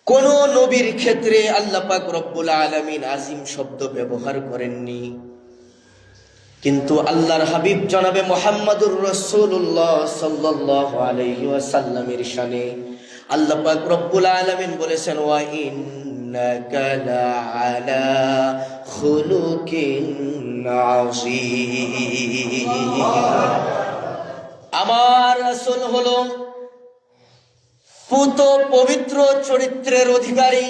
কোন নবীর ক্ষেত্রে আল্লাহ পাক রব্বুল আলামিন আজিম শব্দ ব্যবহার করেননি, কিন্তু আল্লাহর হাবিব জনাবে মুহাম্মদুর রাসূলুল্লাহ সাল্লাল্লাহু আলাইহি ওয়াসাল্লামের শানে আল্লাহ পাক রব্বুল আলামিন বলেছেন, ওয়া ইন্নাকা লাআলা খুলুকিন আযীম। আমার রাসূল হলো পুত পবিত্র চরিত্রের অধিকারী।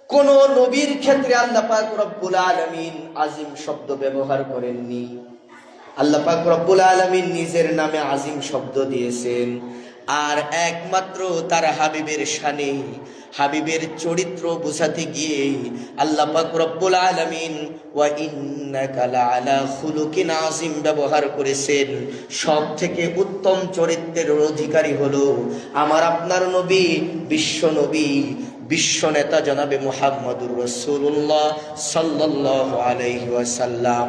কোন নবীর ক্ষেত্রে আল্লাহ পাক রব্বুল আলামিন আজিম শব্দ ব্যবহার করেননি। আল্লাহ পাক রব্বুল আলামিন নিজের নামে আজিম শব্দ দিয়েছেন, আর একমাত্র তার হাবিবের শানে, হাবিবের চরিত্র বোঝাতে গিয়ে আল্লাহ পাক রব্বুল আলামিন ওয়া ইন্নাকা লাআলা খুলুকিন আযীম ব্যবহার করেছেন। সব থেকে উত্তম চরিত্রের অধিকারী হলো আমার আপনার নবী, বিশ্ব নবী, বিশ্ব নেতা জনাবে মুহাম্মদুর রাসূলুল্লাহ সাল্লাল্লাহু আলাইহি ওয়াসাল্লাম।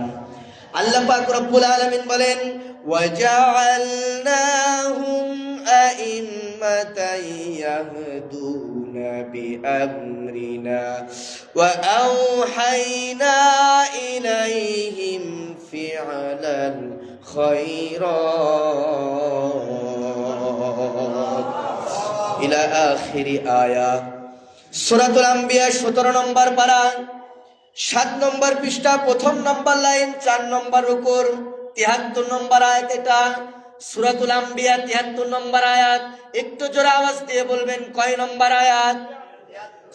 আল্লাহ পাক রব্বুল আলামিন বলেন, ওয়াজআলনাহুম আইম্মাতান ইয়াহদুনা বিআমরিনা ওয়া আওহাইনা ইলাইহিম ফিআলাল খায়রাত ইলা আখিরি আয়াত। সূরাতুল আম্বিয়া 17 নম্বর পারা, 7 নম্বর পৃষ্ঠা, 1 নম্বর লাইন, 4 নম্বর রুকুর, 73 নম্বর আয়াত। এটা সূরাতুল আম্বিয়া 73 নম্বর আয়াত। একটু জোরে আওয়াজ দিয়ে বলবেন কয় নম্বর আয়াত?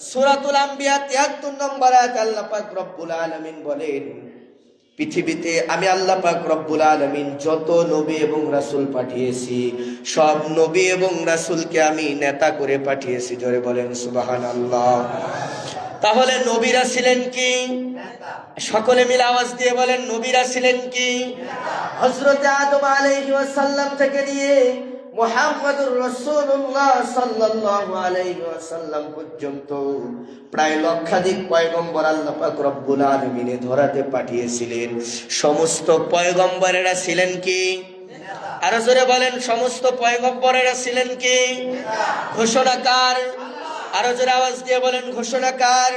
সূরাতুল আম্বিয়া 73 নম্বর আয়াত। আল্লাহ পাক রব্বুল আলামিন বলেন, পৃথিবীতে আমি আল্লাহ পাক রব্বুল আলামিন যত নবী এবং রাসূল পাঠিয়েছি, সব নবী এবং রাসূলকে আমি নেতা করে পাঠিয়েছি। জোরে বলেন সুবহানাল্লাহ। তাহলে নবীরা ছিলেন কি? সকলে মিলে আওয়াজ দিয়ে বলেন, নবীরা ছিলেন কি? হযরত আদম আলাইহিস সালাম থেকে নিয়ে মুহাম্মদুর রাসূলুল্লাহ সাল্লাল্লাহু আলাইহি ওয়াসাল্লাম পর্যন্ত প্রায় লক্ষাধিক পয়গম্বর আল্লাহ পাক রব্বুল আলামিন ধরাতে পাঠিয়েছিলেন। সমস্ত পয়গম্বরেরা ছিলেন কি? আরো জোরে বলেন, সমস্ত পয়গম্বরেরা ছিলেন কি? ঘোষণাকার। আরো জোরে আওয়াজ দিয়ে বলেন, ঘোষণাকার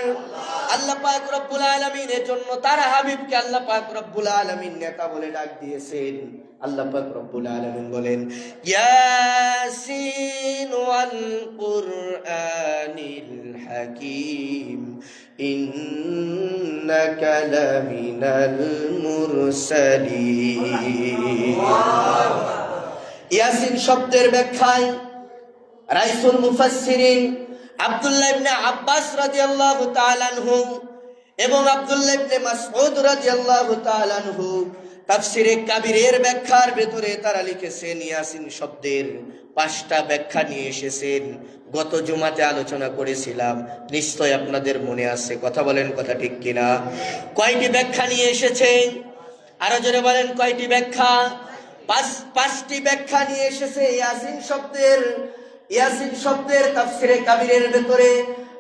আল্লাহ পাক রব্বুল আলামিনের জন্য তার হাবিবকে আল্লাহ পাক রব্বুল আলামিন নেতা বলে ডাক দিয়েছেন। আল্লাহ পাক রব্বুল আলামিন বলেন, ইয়াসিন ওয়াল কুরআনিল হাকীম ইন্নাকা লামিনাল মুরসালিন। ইয়াসিন শব্দের ব্যাখ্যায় রাইসুল মুফাসসিরিন আব্দুল্লাহ ইবনে আব্বাস রাদিয়াল্লাহু তাআলা আনহু এবং আব্দুল্লাহ ইবনে মাসউদ রাদিয়াল্লাহু তাআলা আনহু তাফসিরে কাবীরের ব্যাখ্যার ভেতরে তারা লিখেছেন, ইয়াসিন শব্দের 5টা ব্যাখ্যা নিয়ে এসেছেন। গত জুমাতে আলোচনা করেছিলাম, নিশ্চয় আপনাদের মনে আছে। কথা বলেন, কথা ঠিক কিনা? কয়টি ব্যাখ্যা নিয়ে এসেছেন? আরো জোরে বলেন, কয়টি ব্যাখ্যা? 5টি ব্যাখ্যা নিয়ে এসেছে ইয়াসিন শব্দের। ইয়াসিন শব্দের তাফসিরে কাবীরের ভেতরে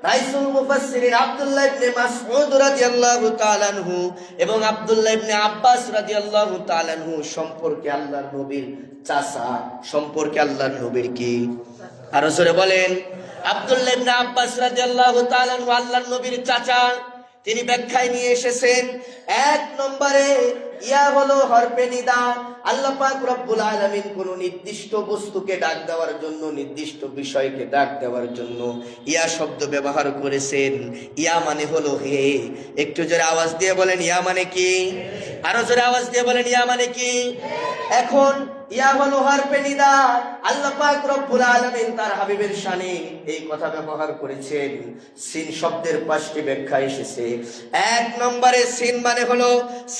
রাইসুল মুফাসসিরিন আব্দুল্লাহ ইবনে মাসউদ রাদিয়াল্লাহু তাআলা আনহু এবং আব্দুল্লাহ ইবনে আব্বাস রাদিয়াল্লাহু তাআলা আনহু সম্পর্কে আল্লাহর নবীর চাচা, সম্পর্কে আল্লাহর নবীর কি? আরো জোরে বলেন, আব্দুল্লাহ ইবনে আব্বাস রাদিয়াল্লাহু তাআলা আনহু আল্লাহর নবীর চাচা। তিনি ব্যাখ্যায় নিয়ে এসেছেন, 1 নম্বরে ইয়া হলো হরফে নিদা। আল্লাহ পাক রব্বুল আলামিন কোন নির্দিষ্ট বস্তুকে ডাক দেওয়ার জন্য, নির্দিষ্ট বিষয়কে ডাক দেওয়ার জন্য ইয়া শব্দ ব্যবহার করেছেন। ইয়া মানে হলো হে। একটু জোরে আওয়াজ দিয়ে বলেন, ইয়া মানে কি? আরো জোরে আওয়াজ দিয়ে বলেন, ইয়া মানে কি? এখন ইয়া হলো হরফে নিদা। আল্লাহ পাক রব্বুল আলামিন তার হাবিবের শানে এই কথা ব্যবহার করেছেন। সিন শব্দের 5টি ব্যাখ্যা এসেছে। 1 নম্বরে সিন মানে হলো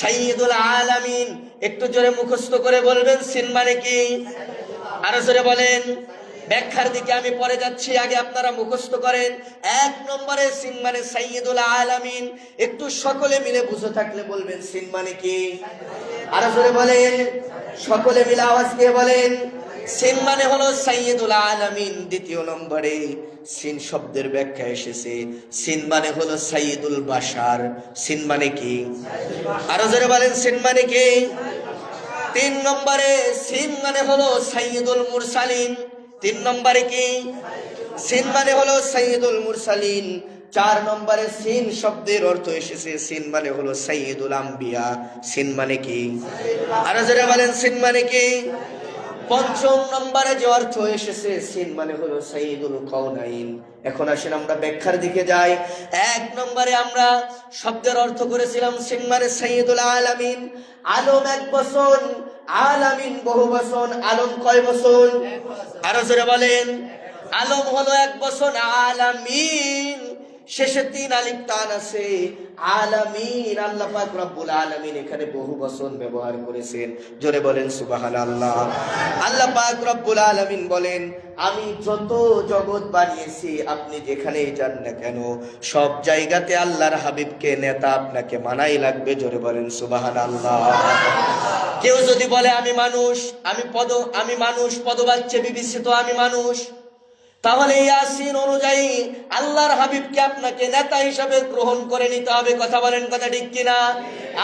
সাইয়্যিদুল আলামিন। একটু জোরে মুখস্থ করে বলবেন, সিন মানে কি? আরো জোরে বলেন। ব্যাখ্যার দিকে আমি পরে যাচ্ছি, আগে আপনারা মুখস্থ করেন। 1 নম্বরে সিন মানে সাইয়্যিদুল আলামিন। একটু সকলে মিলে বুঝে থাকলে বলবেন, সিন মানে কি? আরো জোরে বলেন, সকলে মিলে আওয়াজ দিয়ে বলেন, সিন মানে হলো সাইয়্যিদুল আলামিন। 2 নম্বরে সিন শব্দের ব্যাখ্যা এসেছে, সিন মানে হলো সাইয়্যিদুল বাশার। সিন মানে কি? আরো জোরে বলেন, সিন মানে কি? 3 নম্বরে সিন মানে হলো সাইয়্যিদুল মুরসালিন। 3 নম্বরে কি? সিন মানে হলো সাইয়্যিদুল মুরসালিন। 4 নম্বরে সিন শব্দের অর্থ এসেছে, সিন মানে হলো সাইয়্যিদুল আম্বিয়া। সিন মানে কি? আরো জোরে বলেন, সিন মানে কি? 5 নম্বরে যে অর্থ এসেছে, সিন মানে হলো সাইয়্যিদুল কাউনাইন। এখন আসেন আমরা ব্যাখ্যার দিকে যাই। 1 নম্বরে আমরা শব্দের অর্থ করেছিলাম সিন মানে সাইয়্যিদুল আলামিন। আলম এক বচন, আলামিন বহু বচন। আলম কয় বচন? আরো জোরে বলেন। আলম হলো এক বচন, আলামিন শেষে 3 আলিফ টান আছে। আলামিন, আল্লাহ পাক রব্বুল আলামিন এখানে বহু বচন ব্যবহার করেছেন। জোরে বলেন সুবহানাল্লাহ। আল্লাহ পাক রব্বুল আলামিন বলেন, আমি যত জগৎ বানিয়েছি, আপনি যেখানেই যান না কেন সব জায়গাতে আল্লাহর হাবিবকে নেতা আপনাকে মানাই লাগবে। জোরে বলেন সুবহানাল্লাহ। কেউ যদি বলে আমি মানুষ, আমি মানুষ পদবাচ্যে বিবেচিত, আমি মানুষ, তাহলে ইয়াসিন অনুযায়ী আল্লাহর হাবিবকে আপনাকে নেতা হিসাবে গ্রহণ করে নিতে হবে। কথা বলেন, কথা ঠিক কিনা?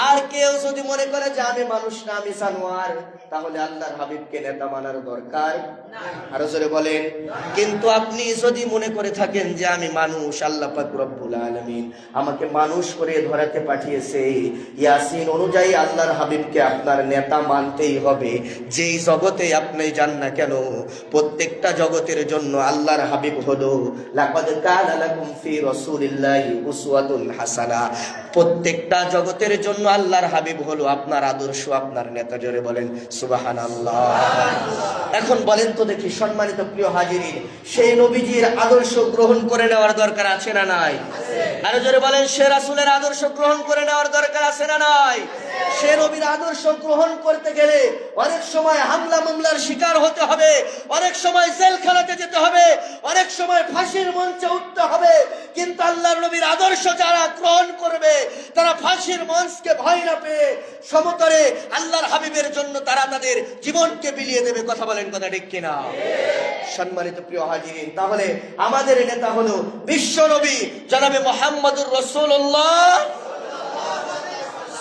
আর কেউ যদি মনে করে যে আমি মানুষ না, আমি জানোয়ার, তাহলে আল্লাহর হাবিবকে নেতা মানার দরকার নাই। আরো জোরে বলেন। কিন্তু আপনি যদি মনে করে থাকেন যে আমি মানুষ, আল্লাহ পাক রব্বুল আলামিন আমাকে মানুষ করে ধরাতে পাঠিয়েছে, ইয়াসিন অনুযায়ী আল্লাহর হাবিবকে আপনার নেতা মানতেই হবে। যেই জগতে আপনি যান না কেন, প্রত্যেকটা জগতের জন্য আল্লাহর হাবিব হলো লাকাদ কানা লাকুম ফি রাসূলিল্লাহি উসওয়াতুন হাসানা। প্রত্যেকটা জগতের জন্য আল্লাহর হাবিব হলো আপনার আদর্শ, আপনার নেতা। জোরে বলেন সুবহানাল্লাহ। এখন বলেন তো দেখি, সম্মানিত প্রিয় হাজিরিন, সেই নবীজির আদর্শ গ্রহণ করে নেওয়ার দরকার আছে না নাই? আরো জোরে বলেন, সে রাসূলের আদর্শ গ্রহণ করে নেওয়ার দরকার আছে না নাই? সে নবীর আদর্শ গ্রহণ করতে গেলে অনেক সময় হামলা মামলার শিকার হতে হবে, অনেক সময় জেলখানাতে যেতে হবে, অনেক সময় ফাঁসির মঞ্চে উঠতে হবে। কিন্তু আল্লাহর নবীর আদর্শ যারা গ্রহণ করবে, তারা ফাঁসির মঞ্চকে ভয় না পেয়ে সমতলে আল্লাহর হাবিবের জন্য তারা তাদের জীবনকে বিলিয়ে দেবে। কথা বলেন, কথা ঠিক কিনা? সম্মানিত প্রিয় হাজিরিন, তাহলে আমাদের নেতা হলো বিশ্ব নবী জনাবে মুহাম্মদুর রাসূলুল্লাহ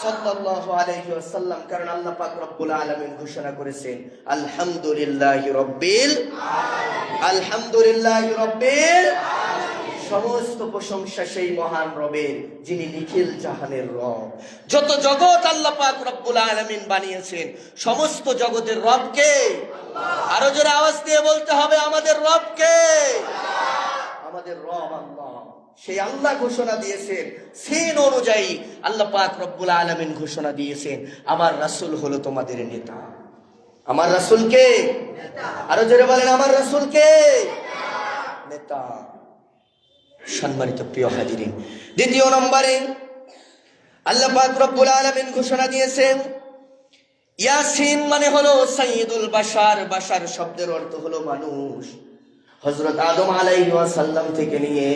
সাল্লাল্লাহু আলাইহি ওয়াসাল্লাম। কারণ আল্লাহ পাক রব্বুল আলামিন ঘোষণা করেছেন আলহামদুলিল্লাহি রাব্বিল আলামিন। আলহামদুলিল্লাহি রাব্বিল আলামিন। সমস্ত প্রশংসা সেই মহান রবের, যিনি নিখিল জাহানের রব। যত জগৎ আল্লাহ পাক রব্বুল আলামিন বানিয়েছেন, সমস্ত জগতের রব কে? আরো জোরে আওয়াজ দিয়ে বলতে হবে, আমাদের রব কে? আমাদের রব আল্লাহ। সেই আল্লাহ ঘোষণা দিয়েছেন, সিন অনুযায়ী আল্লাহ পাক রব্বুল আলামিন ঘোষণা দিয়েছেন, আমার রাসূল হলো তোমাদের নেতা। আমার রাসূল কে? নেতা। আরো জোরে বলেন, আমার রাসূল কে? নেতা। সম্মানিত প্রিয় হাজিরিন, 2 নম্বরে আল্লাহ পাক রব্বুল আলামিন ঘোষণা দিয়েছেন, ইয়াসিন মানে হলো সাইয়্যিদুল বাশার। বাশার শব্দের অর্থ হলো মানুষ। হযরত আদম আলাইহিস সালাম থেকে নিয়ে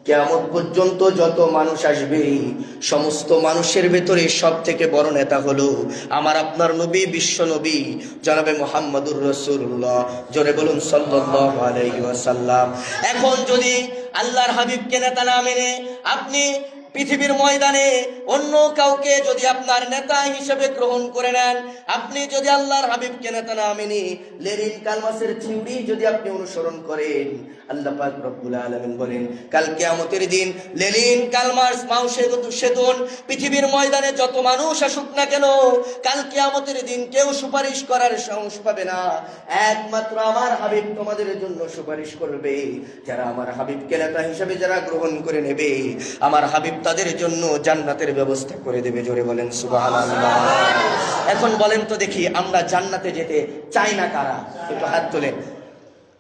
কিয়ামত পর্যন্ত যত মানুষ আসবে, সমস্ত মানুষের ভেতরে সব থেকে বড় নেতা হলো আমার আপনার নবী, বিশ্ব নবী জনাবে মুহাম্মদুর রাসূলুল্লাহ। জোরে বলুন সাল্লাল্লাহু আলাইহি ওয়াসাল্লাম। এখন যদি আল্লাহর হাবিবকে নেতা না মেনে আপনি পৃথিবীর ময়দানে অন্য কাউকে যদি আপনার নেতা হিসেবে গ্রহণ করে নেন, আপনি যদি আল্লাহর হাবিবকে নেতা না মেনে লেনিন কালমাসের থিওরি যদি আপনি অনুসরণ করেন, আল্লাহ পাক রব্বুল আলামিন বলেন কাল কিয়ামতের দিন লেনিন কালমার্স মাও সেতুন পৃথিবীর ময়দানে যত মানুষ আসুক না কেন, কাল কিয়ামতের দিন কেউ সুপারিশ করার সাহস পাবে না। একমাত্র আমার হাবিব তোমাদের জন্য সুপারিশ করবে। যারা আমার হাবিবকে নেতা হিসেবে যারা গ্রহণ করে নেবে, আমার হাবিব তাদের জন্য জান্নাতের ব্যবস্থা করে দেবে। জোরে বলেন সুবহানাল্লাহ। এখন বলেন তো দেখি, আমরা জান্নাতে যেতে চাই না কারা? একটু হাত তোলেন।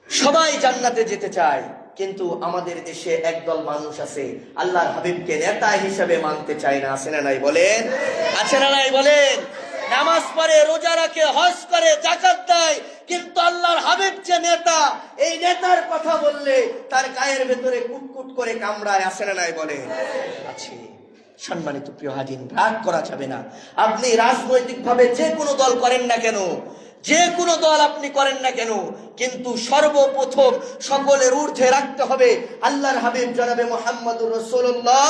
সবাই জান্নাতে যেতে চায়, কিন্তু আমাদের দেশে একদল মানুষ আছে আল্লাহর হাবিবকে নেতা হিসেবে মানতে চায় না। আছে না নাই বলেন? আছে না নাই বলেন? নামাজ পড়ে, রোজা রাখে, হজ করে, যাকাত দেয়, কিন্তু আল্লাহর হাবিব যে নেতা, এই নেতার কথা বললে তার গায়ের ভেতরে কুটকুট করে কামড়ায়। আছে না নাই বলেন? আছে। সম্মানিত প্রিয় হাজির, রাগ করা যাবে না। আপনি রাজনৈতিক ভাবে যে কোনো দল করেন না কেন, যে কোনো দল আপনি করেন না কেন, কিন্তু সর্বপ্রথম সকলের ঊর্ধ্বে রাখতে হবে আল্লাহর হাবিব জনাবে মুহাম্মদুর রাসূলুল্লাহ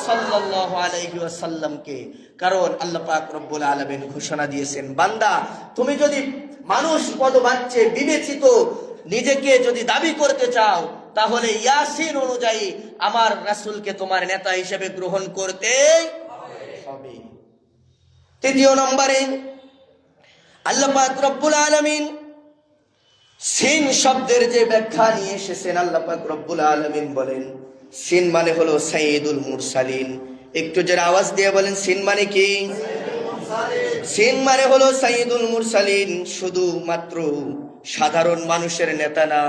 সাল্লাল্লাহু আলাইহি ওয়াসাল্লামকে। কারণ আল্লাহ পাক রব্বুল আলামিন ঘোষণা দিয়েছেন, বান্দা তুমি যদি মানুষ পদবাচ্যে বিবেচিত নিজেকে যদি দাবি করতে চাও তাহলে ইয়াসিন অনুযায়ী আমার রাসূলকে তোমার নেতা হিসেবে গ্রহণ করতে হবে। তৃতীয় নম্বরে আল্লাহ পাক রব্বুল আলামিন সিন শব্দের যে ব্যাখ্যা নিয়ে এসেছেন, আল্লাহ পাক রব্বুল আলামিন বলেন সিন মানে হলো সাইয়্যিদুল মুরসালিন। একটু জোরে আওয়াজ দিয়ে বলেন সিন মানে কি? সিন মানে হলো সাইয়্যিদুল মুরসালিন, শুধুমাত্র সাধারণ মানুষের নেতা না।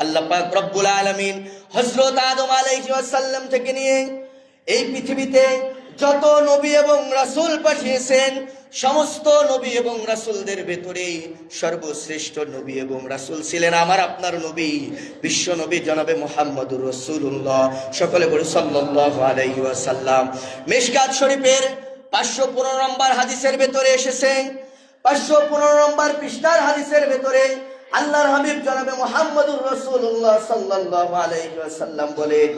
আল্লাহ পাক রব্বুল আলামিন হযরত আদম আলাইহিস সালাম থেকে নিয়ে এই পৃথিবীতে যত নবী এবং রাসূল পাঠিয়েছেন, সমস্ত নবী এবং রাসূলদের ভেতরে সর্বশ্রেষ্ঠ নবী এবং রাসূল ছিলেন আমার আপনার নবী, বিশ্ব নবী জনাবে মুহাম্মদুর রাসূলুল্লাহ। সকলে বলি সাল্লাল্লাহু আলাইহি ওয়াসাল্লাম। মিশকাত শরীফের 515 নম্বর হাদিসের ভেতরে এসেছে, 515 নম্বর পৃষ্ঠার হাদিসের ভেতরে আল্লাহর হাবিব জনাবে মুহাম্মদুর রাসূলুল্লাহ সাল্লাল্লাহু আলাইহি ওয়াসাল্লাম বলেন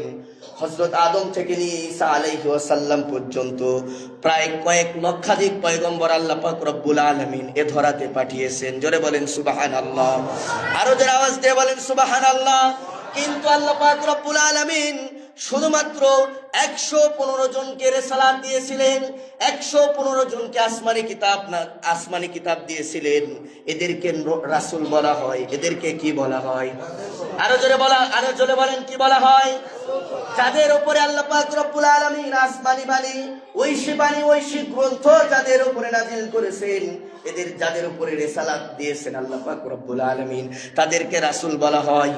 হযরত আদম থেকে নিয়ে ঈসা আলাইহিস সালাম পর্যন্ত প্রায় কয়েক লক্ষাধিক পয়গম্বর আল্লাহ পাক রব্বুল আলামিন এ ধরাতে পাঠিয়েছেন। জোরে বলেন সুবহানাল্লাহ, আরো জোরে আওয়াজ দিয়ে বলেন সুবহানাল্লাহ। কিন্তু আল্লাহ পাক রব্বুল আলামিন শুধুমাত্র 115 জনকে রিসালাত দিয়েছিলেন, 115 জনকে আসমানি কিতাব দিয়েছিলেন। এদেরকে রাসূল বলা হয়। এদেরকে কি বলা হয়? আরো জোরে বলেন কি বলা হয়? যাদের উপরে আল্লাহ পাক রব্বুল আলামিন আসমানি বাণী, ঐশী গ্রন্থ যাদের উপরে নাজিল করেছেন, এদের যাদের উপরে রিসালাত দিয়েছেন আল্লাহ পাক রব্বুল আলামিন, তাদেরকে রাসূল বলা হয়।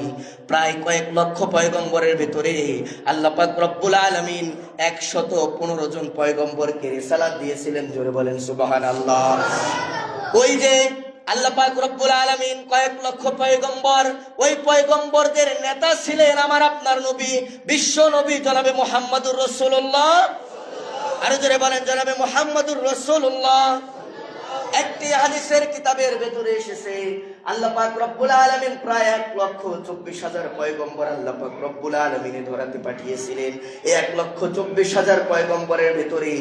প্রায় কয়েক লক্ষ পয়গম্বরের ভিতরে আল্লাহ পাক রব্বুল আলামিন 115 জন পয়গম্বরকে রিসালাত দিয়েছিলেন। জোরে বলেন সুবহানাল্লাহ। ওই যে আল্লাহ পাক রব্বুল আলামিন কয়েক লক্ষ পয়গম্বর, ওই পয়গম্বরদের নেতা ছিলেন আমার আপনার নবী, বিশ্ব নবী জনাবে মুহাম্মদুর রাসূলুল্লাহ। আরো জোরে বলেন জনাবে মুহাম্মদুর রাসূলুল্লাহ। একটি হাদিসের কিতাবের ভেতরে এসেছে আল্লাহ পাক রব্বুল আলামিন প্রায় 1,24,000 পয়গম্বর আল্লাহ পাক রব্বুল আলামিন ধরাতে পাঠিয়েছিলেন। এই 1,24,000 পয়গম্বরের ভিতরে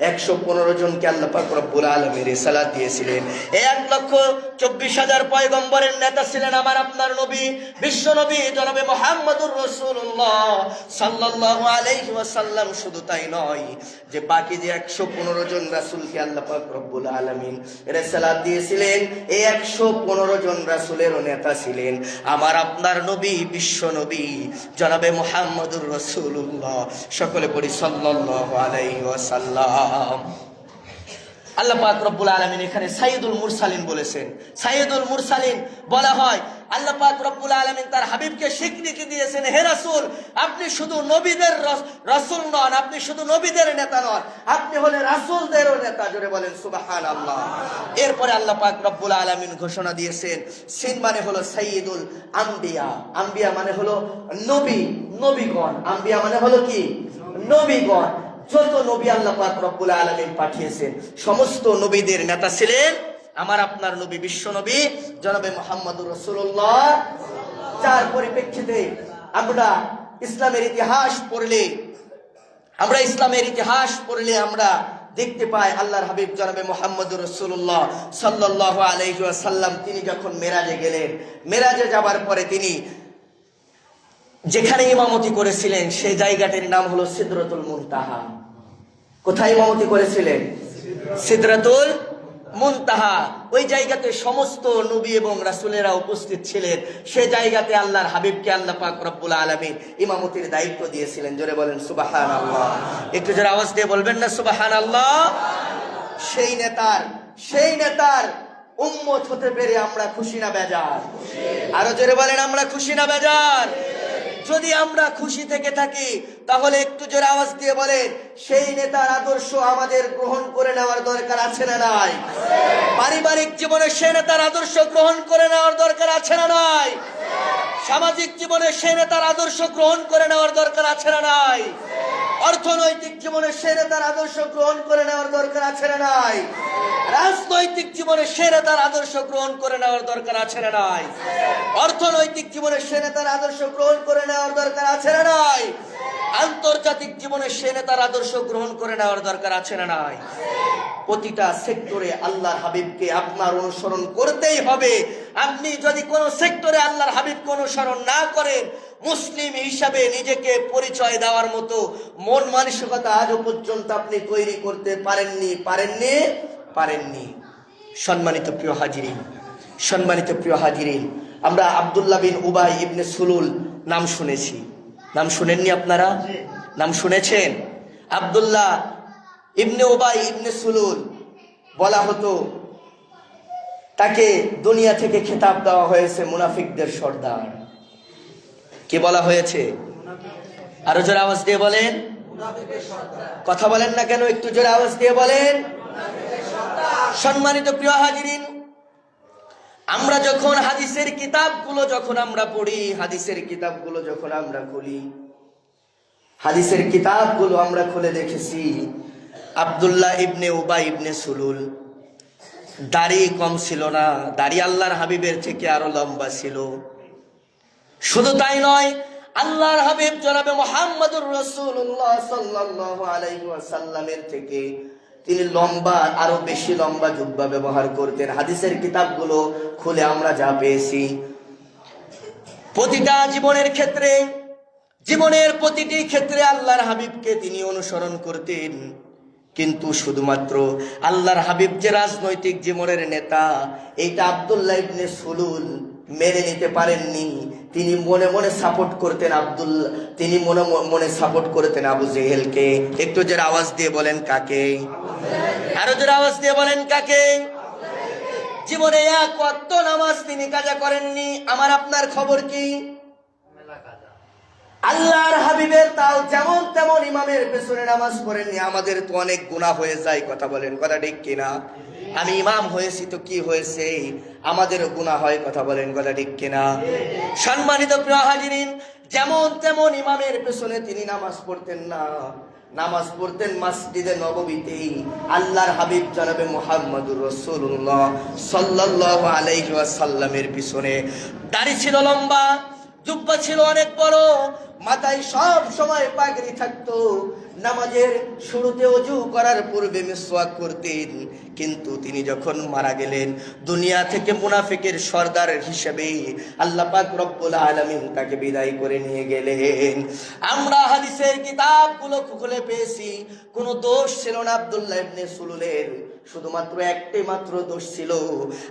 115 জনকে আল্লাহ পাক রব্বুল আলামিন রিসালাত দিয়েছিলেন। এই 1,24,000 পয়গম্বরের নেতা ছিলেন আমার আপনার নবী, বিশ্ব নবী জনাবে মুহাম্মদুর রাসূলুল্লাহ সাল্লাল্লাহু আলাইহি ওয়াসাল্লাম। শুধু তাই নয় যে বাকি যে 115 জন রাসূলকে আল্লাহ পাক রব্বুল আলামিন রিসালাত দিয়েছিলেন, এই 115 জন রাসূলেরও নেতা ছিলেন আমার আপনার নবী, বিশ্ব নবী জনাবে মুহাম্মদুর রাসূলুল্লাহ। সকলে পড়ি সাল্লাল্লাহু আলাইহি ওয়াসাল্লাম। আল্লাহ পাক রব্বুল আলামিন এখানে সাইয়্যিদুল মুরসালিন বলেছেন। সাইয়্যিদুল মুরসালিন বলা হয় আল্লাহ পাক রব্বুল আলামিন তার হাবিবকে স্বীকৃতি দিয়েছেন, হে রাসূল আপনি শুধু নবীদের রাসূল নন, আপনি শুধু নবীদের নেতা নন, আপনি হলেন রাসূলদেরও নেতা। জোরে বলেন সুবহানাল্লাহ। এরপরে আল্লাহ পাক রব্বুল আলামিন ঘোষণা দিয়েছেন সিন মানে হলো সাইয়্যিদুল আম্বিয়া। আম্বিয়া মানে হলো নবী, নবীগণ। আম্বিয়া মানে হলো কি? নবীগণ। যত নবী আল্লাহ পাক রব্বুল আলামিন পাঠিয়েছেন সমস্ত নবীদের নেতা ছিলেন আমার আপনার নবী, বিশ্ব নবী জনাবে মুহাম্মদুর রাসূলুল্লাহ। যার পরিপ্রেক্ষিতে আমরা ইসলামের ইতিহাস পড়লে আমরা দেখতে পাই আল্লাহর হাবিব জনাবে মুহাম্মদুর রাসূলুল্লাহ সাল্লাল্লাহু আলাইহি ওয়াসাল্লাম তিনি যখন মেরাজে গেলেন, মেরাজে যাবার পরে তিনি যেখানে ইমামতি করেছিলেন সেই জায়গাটির নাম হলো সিদরাতুল মুনতাহা। কোথায় ইমামতি করেছিলেন? সিদরাতুল মুনতাহা। ওই জায়গাতে সমস্ত নবী এবং রাসূলেরা উপস্থিত ছিলেন। সেই জায়গাতে আল্লাহর হাবিবকে আল্লাহ পাক রব্বুল আলামিন ইমামতির দায়িত্ব দিয়েছিলেন। জোরে বলেন সুবহানাল্লাহ। একটু জোরে আওয়াজ দিয়ে বলবেন না সুবহানাল্লাহ। সেই নেতার উম্মত হতে পেরে আমরা খুশি না বেজার? আরো জোরে বলেন আমরা খুশি না বেজার? যদি আমরা খুশি থেকে থাকি তাহলে একটু জোরে আওয়াজ দিয়ে বলেন সেই নেতার আদর্শ আমাদের গ্রহণ করে নেওয়ার দরকার আছে না নাই? পারিবারিক জীবনে সেই নেতার আদর্শ গ্রহণ করে নেওয়ার দরকার আছে না নাই? সামাজিক জীবনে সেই নেতার আদর্শ গ্রহণ করে নেওয়ার দরকার আছে না নাই? অর্থনৈতিক জীবনে সেই নেতার আদর্শ গ্রহণ করে নেওয়ার দরকার আছে না নাই? রাজনৈতিক জীবনে সেই নেতার আদর্শ গ্রহণ করে নেওয়ার দরকার আছে না নাই? অর্থনৈতিক জীবনে সেই নেতার আদর্শ গ্রহণ করে নেওয়ার দরকার আছে না নাই? আন্তর্জাতিক জীবনে সে নেতার আদর্শ গ্রহণ করে নেওয়ার দরকার আছে না নাই? প্রতিটা সেক্টরে আল্লাহর হাবিবকে আপনার অনুসরণ করতেই হবে। আপনি যদি কোন সেক্টরে আল্লাহর হাবিবকে অনুসরণ না করেন, মুসলিম হিসাবে নিজেকে পরিচয় দেওয়ার মতো মন মানসিকতা আজও পর্যন্ত আপনি তৈরি করতে পারেননি। সম্মানিত প্রিয় হাজিরিন, আমরা আব্দুল্লাহ বিন উবাই ইবনে সুলুল নাম শুনেছি। নাম শুনেননি আপনারা? নাম শুনেছেন? আব্দুল্লাহ ইবনে উবাই ইবনে সুলুল বলা হতো, তাকে দুনিয়া থেকে খেতাব দেওয়া হয়েছে মুনাফিকদের সর্দার। কি বলা হয়েছে? আরো জোরে আওয়াজ দিয়ে বলেন। কথা বলেন না কেন? একটু জোরে আওয়াজ দিয়ে বলেন। সম্মানিত প্রিয় হাজিরিন, আমরা যখন হাদিসের কিতাবগুলো আমরা পড়ি, হাদিসের কিতাবগুলো আমরা খুলি, হাদিসের কিতাবগুলো আমরা খুলে দেখেছি আব্দুল্লাহ ইবনে উবাই ইবনে সুলুল দাড়ি কম ছিল না, দাড়ি আল্লাহর হাবিবের থেকে আরো লম্বা ছিল। শুধু তাই নয়, আল্লাহর হাবিব জনাবে মুহাম্মদুর রাসূলুল্লাহ সাল্লাল্লাহু আলাইহি ওয়াসাল্লামের থেকে তিনি আরো বেশি লম্বা জুব্বা ব্যবহার করতেন। হাদিসের কিতাবগুলো খুলে আমরা যা পেয়েছি, প্রতিটা জীবনের প্রতিটি ক্ষেত্রে আল্লাহর হাবিবকে তিনি অনুসরণ করতেন। কিন্তু শুধুমাত্র আল্লাহর হাবিব যে রাজনৈতিক জীবনের নেতা, এইটা আব্দুল্লাহ ইবনে সুলুল মেনে নিতে পারেননি। তিনি মনে মনে সাপোর্ট করতেন আবু জেহেলকে। একটু জোরে আওয়াজ দিয়ে বলেন কাকে? আরো জোরে আওয়াজ দিয়ে বলেন কাকে? জীবনে এক ওয়াক্ত নামাজ তিনি কাজা করেননি। আমার আপনার খবর কি? আল্লাহর হাবিবের তাও যেমন তেমন ইমামের পেছনে নামাজ পড়েননি। আমাদের তো অনেক গুনাহ হয়ে যায়, কথা বলেন, কথা ঠিক কিনা? আমি ইমাম হয়েছি তো কি হয়েছে, আমাদেরও গুনাহ হয়, কথা বলেন, কথা ঠিক কিনা? সম্মানিত প্রিয় হাজিরিন, যেমন তেমন ইমামের পেছনে তিনি নামাজ পড়তেন না। নামাজ পড়তেন মসজিদে নববীতে আল্লাহর হাবিব জনাবে মুহাম্মদুর রাসূলুল্লাহ সাল্লাল্লাহু আলাইহি ওয়াসাল্লামের পিছনে। দাড়ি ছিল লম্বা, জুব্বা ছিল অনেক বড়, মাথায় সব সময় পাগড়ি থাকতো। নামাজের শুরুতে ওযু করার পূর্বে মিসওয়াক করতেন। কিন্তু তিনি যখন মারা গেলেন, দুনিয়া থেকে মুনাফিকের সর্দার হিসেবে আল্লাহ পাক রব্বুল আলামিন তাকে বিদায় করে নিয়ে গেলেন। আমরা হাদিসের কিতাবগুলো খুলে পেয়েছি, কোনো দোষ ছিল না আব্দুল্লাহ ইবনে সুলুলের। শুধুমাত্র একটি মাত্র দোষ ছিল,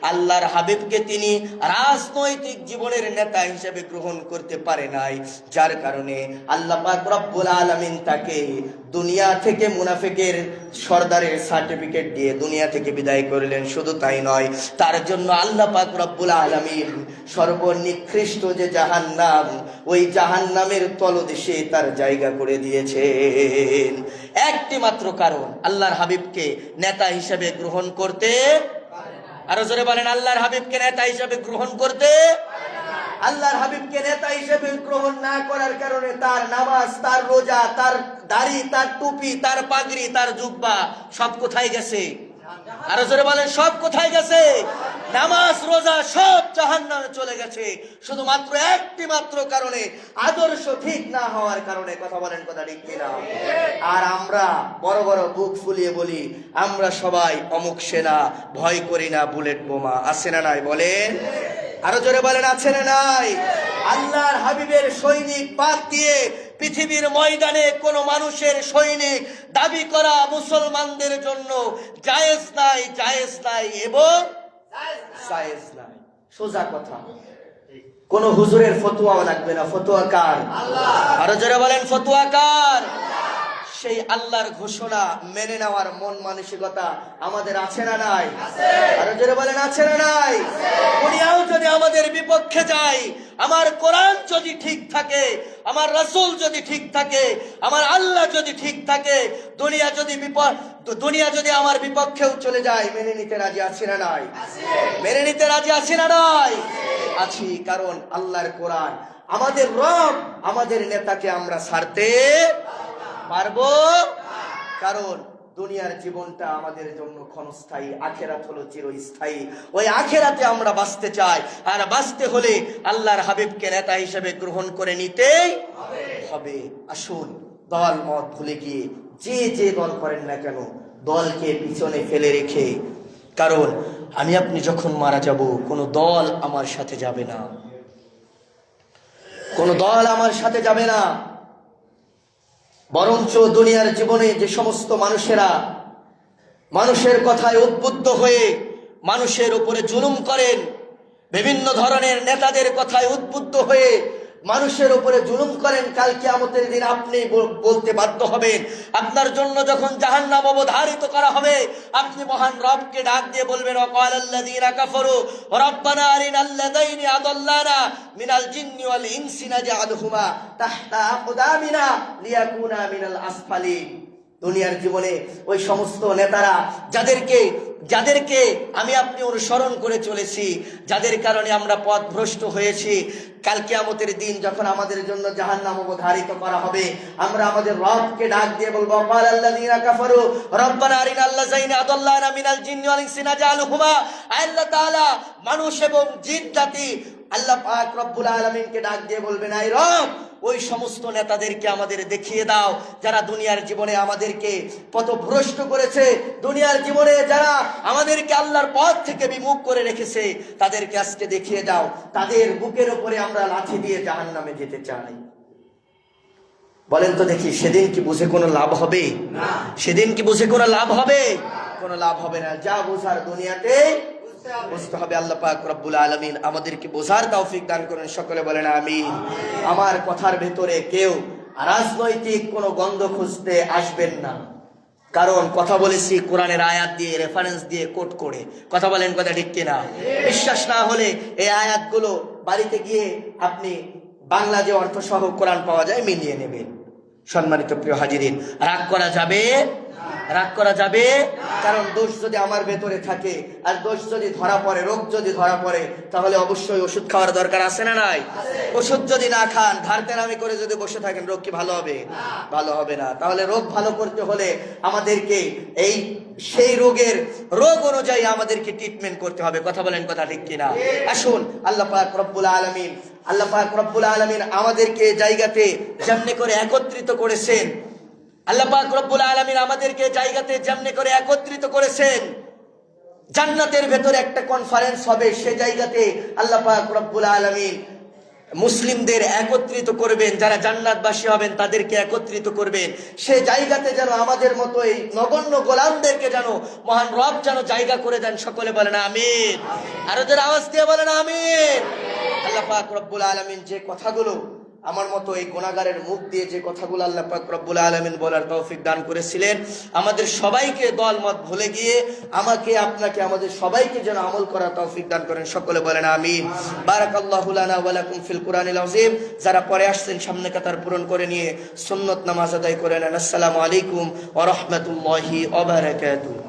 আল্লাহর হাবিবকে তিনি রাজনৈতিক জীবনের নেতা হিসেবে গ্রহণ করতে পারে নাই। যার কারণে আল্লাহ পাক রব্বুল আলামিন তাকে দুনিয়া থেকে মুনাফিকের সর্দারের সার্টিফিকেট দিয়ে দুনিয়া থেকে বিদায় করলেন। শুধু তাই নয়, তার জন্য আল্লাহ পাক রব্বুল আলামিন সর্বনিকৃষ্ট যে জাহান্নাম, ওই জাহান্নামের তলদেশে তার জায়গা করে দিয়েছেন। একটি মাত্র কারণ, আল্লাহর হাবিবকে নেতা হিসেবে গ্রহণ করতে, আরো জোরে বলেন, আল্লাহর হাবিবকে নেতা হিসেবে গ্রহণ করতে। আল্লাহর হাবিবকে নেতা হিসেবে গ্রহণ না করার কারণে তার নামাজ, তার রোজা, তার দাড়ি, তার টুপি, তার পাগড়ি, তার জুব্বা সব কোথায় গেছে? আরো জোরে বলেন, সব কোথায় গেছে? নামাজ রোজা সব জাহান্নামে চলে গেছে। শুধুমাত্র একটি মাত্র কারণে, আদর্শ ঠিক না হওয়ার কারণে, কথা বলেন, কথা ঠিক কিনা? আর আমরা বড় বড় বুক ফুলিয়ে বলি আমরা সবাই অমুক সেনা, ভয় করি না বুলেট বোমা। আছে না নাই? বলেন, আরো জোরে বলেন, আছে না নাই? আল্লাহর হাবিবের সৈনিক বাদ দিয়ে পৃথিবীর ময়দানে কোন মানুষের সৈনিক দাবি করা মুসলমানদের জন্য জায়েজ নাই এবং জায়েজ নাই। সোজা কথা, কোন হুজুরের ফতোয়াও লাগবে না। ফতোয়া কার? আল্লাহ। আরো জোরে বলেন, ফতোয়া কার? সেই আল্লাহর ঘোষণা মেনে নেওয়ার মন মানসিকতা আমাদের আছে না নাই? আরো জোরে বলেন, আছে না নাই? দুনিয়াও যদি আমাদের বিপক্ষে যায়, আমার কোরআন যদি ঠিক থাকে, আমার রাসূল যদি ঠিক থাকে, আমার আল্লাহ যদি ঠিক থাকে, দুনিয়া যদি আমার বিপক্ষেও চলে যায়, মেনে নিতে রাজি আছি না নাই? মেনে নিতে রাজি আছি না নাই? আছি। কারণ আল্লাহর কোরআন, আমাদের রব, আমাদের নেতাকে আমরা ছাড়তে পারবো? কারণ দুনিয়ার জীবনটা আমাদের জন্য ক্ষণস্থায়ী, আখেরাত হলো চিরস্থায়ী। ওই আখেরাতে আমরা বাঁচতে চাই, আর বাঁচতে হলে আল্লাহর হাবিবকে নেতা হিসেবে গ্রহণ করে নিতেই হবে। আসুন দল মত ভুলে গিয়ে যে দল করেন না কেন দলকে পিছনে ফেলে রেখে, কারণ আমি আপনি যখন মারা যাব কোনো দল আমার সাথে যাবে না, কোনো দল আমার সাথে যাবে না। বরঞ্চ দুনিয়ার জীবনে যে সমস্ত মানুষেরা মানুষের কথায় উদ্বুদ্ধ হয়ে মানুষের উপরে জুলুম করেন, বিভিন্ন ধরনের নেতাদের কথায় উদ্বুদ্ধ হয়ে মানুষের উপরে জুলুম করেন, কাল কিয়ামতের দিন আপনি বলতে বাধ্য হবেন, আপনার জন্য যখন জাহান্নাম অবধারিত করা হবে আপনি মহান রবকে ডাক দিয়ে বলবেন, ওয়াকালাল্লাযীনা কাফারু রাব্বানা আরিনাল্লাযাইনি আদাল্লানা মিনাল জিন্নি ওয়াল ইনসি নাজআলহুমা তাহতা আকদামিনা লিয়াকুনা মিনাল আসফালিন। দুনিয়ার জীবনে ওই সমস্ত নেতারা যাদেরকে আমি আপনি অনুসরণ করে চলেছি, যাদের কারণে আমরা পথভ্রষ্ট হয়েছি, কাল কিয়ামতের দিন যখন আমাদের জন্য জাহান্নাম অবধারিত করা হবে আমরা আমাদের রবকে ডাক দিয়ে বলবো, ওয়াকালাল্লাযীনা কাফারু রাব্বানা আরিনাল্লাযাইনি আদাল্লানা মিনাল জিন্নি ওয়াল ইনসি নাজআলহুমা। আল্লাহ তাআলা মানুষ এবং জিন জাতি আল্লাহ পাক রব্বুল আলামিনকে ডাক দিয়ে বলবেন, আয় রব, ওই সমস্ত নেতাদেরকে আমাদের দেখিয়ে দাও যারা দুনিয়ার জীবনে আমাদেরকে পথভ্রষ্ট করেছে, দুনিয়ার জীবনে যারা আমাদেরকে আল্লাহর পথ থেকে বিমুখ করে রেখেছে, তাদেরকে আজকে দেখিয়ে দাও, তাদের বুকের উপরে আমরা লাঠি দিয়ে জাহান্নামে যেতে চাই। বলেন তো দেখি, সেদিন কি বুঝে কোনো লাভ হবে? সেদিন কি বুঝে কোনো লাভ হবে? কোনো লাভ হবে না। যা বোঝার দুনিয়াতে বুঝতে হবে। আল্লাহ পাক রব্বুল আলামিন আমাদেরকে বোঝার তৌফিক দান করেন, সকলে বলেন আমিন। আমার কথার ভেতরে কেউ রাজনৈতিক কোনো গন্ধ খুঁজতে আসবেন না, কারণ কথা বলেছি কোরআনের আয়াত দিয়ে, রেফারেন্স দিয়ে, কোট করে। কথা বলেন, কথা ঠিক কিনা? বিশ্বাস না হলে এই আয়াতগুলো বাড়িতে গিয়ে আপনি বাংলা যে অর্থ সহ কোরআন পাওয়া যায় মিলিয়ে নেবেন। সম্মানিত প্রিয় হাজিরিন, রাগ করা যাবে? রাগ করা যাবে? কারণ দোষ যদি আমার ভেতরে থাকে আর দোষ যদি ধরা পড়ে, রোগ যদি ধরা পড়ে, তাহলে অবশ্যই ওষুধ খাওয়ার দরকার আছে না নাই? ওষুধ যদি না খান, ধারতেরামি করে যদি বসে থাকেন, রোগ কি ভালো হবে? ভালো হবে না। তাহলে রোগ ভালো করতে হলে আমাদেরকে সেই রোগ অনুযায়ী আমাদেরকে ট্রিটমেন্ট করতে হবে। কথা বলেন, কথা ঠিক কিনা? আসুন, আল্লাহ পাক রব্বুল আলামিন আমাদেরকে জায়গাতে যেমনি করে একত্রিত করেছেন, আল্লাহ পাক রব্বুল আলামিন আমাদেরকে জায়গাতে যেমনি করে একত্রিত করেছেন, জান্নাতের ভেতরে একটা কনফারেন্স হবে, সে জায়গাতে আল্লাহ পাক রব্বুল আলামিন মুসলিমদের একত্রিত করবেন, যারা জান্নাতবাসী হবেন তাদেরকে একত্রিত করবেন। সে জায়গাতে যেন আমাদের মতো এই নগণ্য গোলামদেরকে যেন মহান রব যেন জায়গা করে দেন। সকলে বলেন আমিন। আরো যারা আওয়াজ দিয়ে বলেন আমিন। আল্লাহ পাক রব্বুল আলামিন যে কথাগুলো আমার মতো এই গুনাহগারের মুখ দিয়ে যে কথাগুলো আল্লাহ পাক রব্বুল আলামিন বলার তৌফিক দান করেছিলেন, আমাদের সবাইকে দলমত ভুলে গিয়ে আমাকে, আপনাকে, আমাদের সবাইকে যেন আমল করার তৌফিক দান করেন। সকলে বলেন আমিন। বারাকাল্লাহু লানা ওয়া লাকুম ফিল কুরআনিল আযীম। যারা পরে আসছেন সামনে কাতার পূরণ করে নিয়ে সুন্নত নামাজ আদায় করে নেন। আসসালামু আলাইকুম ওয়া রাহমাতুল্লাহি ওয়া বারাকাতুহু।